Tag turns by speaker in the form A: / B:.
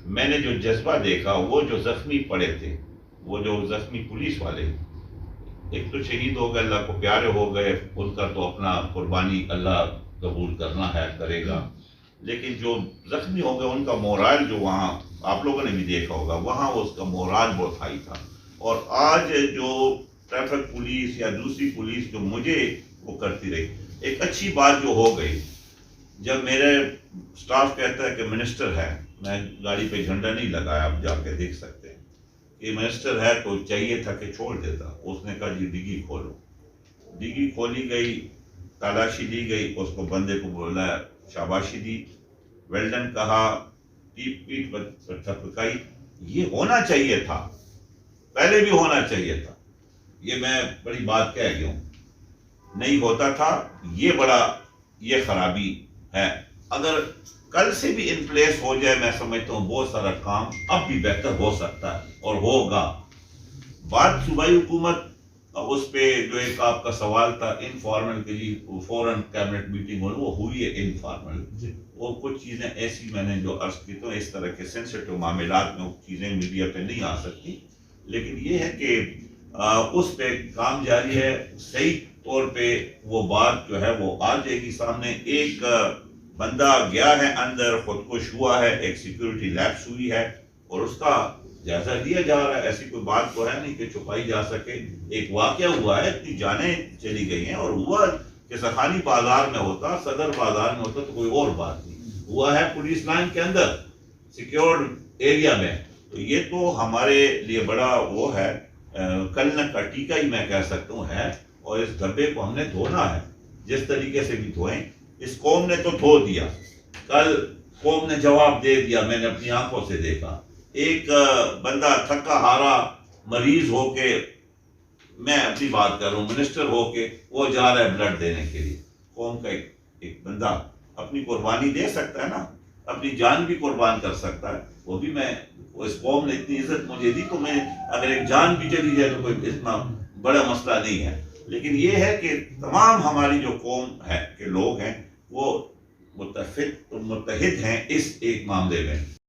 A: میں نے جو جذبہ دیکھا، وہ جو زخمی پڑے تھے، وہ جو زخمی پولیس والے، ایک تو شہید ہو گئے، اللہ کو پیارے ہو گئے، ان کا تو اپنا قربانی اللہ قبول کرنا ہے، کرے گا، لیکن جو زخمی ہو گئے ان کا مورال جو وہاں آپ لوگوں نے بھی دیکھا ہوگا، وہاں اس کا مورال بہت ہائی تھا۔ اور آج جو ٹریفک پولیس یا دوسری پولیس جو مجھے وہ کرتی رہی، ایک اچھی بات جو ہو گئی، جب میرے سٹاف کہتا ہے کہ منسٹر ہے، میں گاڑی پہ جھنڈا نہیں لگایا، آپ جا کے دیکھ سکتے ہیں کہ منسٹر ہے، تو چاہیے تھا کہ چھوڑ دیتا، اس نے کہا جی ڈگی کھولو، ڈگی کھولی گئی، تلاشی لی گئی، اس کو بندے کو بولا، شاباشی دی، ویلڈن کہا، پیٹ پر تھپکائی۔ یہ ہونا چاہیے تھا، پہلے بھی ہونا چاہیے تھا، یہ میں بڑی بات کہہ گیا ہوں، نہیں ہوتا تھا، یہ خرابی ہے۔ اگر کل سے بھی ان پلیس ہو جائے، میں سمجھتا ہوں بہت سارا کام اب بھی بہتر ہو سکتا ہے اور ہوگا۔ بات صوبائی حکومت، اس پہ جو ایک آپ کا سوال تھا انفارمل کے لیے فوراً کیبنٹ میٹنگ وہ ہوئی ہے انفارمل، وہ کچھ چیزیں ایسی میں نے جو عرض کی تو اس طرح کے سینسٹیو معاملات میں چیزیں میڈیا پہ نہیں آ سکتی، لیکن یہ ہے کہ اس پہ کام جاری ہے، صحیح طور پہ وہ بات جو ہے وہ آ جائے گی سامنے۔ ایک بندہ گیا ہے اندر، خودکش ہوا ہے، ایک سیکیورٹی لیپس ہوئی ہے، اور اس کا جائزہ لیا جا رہا ہے، ایسی کوئی بات تو ہے نہیں کہ چھپائی جا سکے۔ ایک واقعہ ہوا ہے، اتنی جانیں چلی گئی ہیں، اور ہوا کہ سخانی بازار میں ہوتا، صدر بازار میں ہوتا تو کوئی اور بات نہیں، ہوا ہے پولیس لائن کے اندر سیکیورڈ ایریا میں، تو یہ تو ہمارے لیے بڑا وہ ہے، کلنہ کا ٹیکہ ہی میں کہہ سکتا ہوں ہے، اور اس ڈبے کو ہم نے دھونا ہے، جس طریقے سے بھی دھوئیں۔ اس قوم نے تو دھو دیا، کل قوم نے جواب دے دیا، میں نے اپنی آنکھوں سے دیکھا، ایک بندہ تھکا ہارا مریض ہو کے، میں اپنی بات کر رہا ہوں، منسٹر ہو کے وہ جا رہا ہے بلڈ دینے کے لیے۔ قوم کا ایک بندہ اپنی قربانی دے سکتا ہے نا، اپنی جان بھی قربان کر سکتا ہے، وہ بھی میں، اس قوم نے اتنی عزت مجھے دی، تو میں اگر ایک جان بھی چلی جائے تو کوئی اتنا بڑا مسئلہ نہیں ہے، لیکن یہ ہے کہ تمام ہماری جو قوم ہے کہ لوگ ہیں وہ متفق متحد ہیں اس ایک معاملے میں۔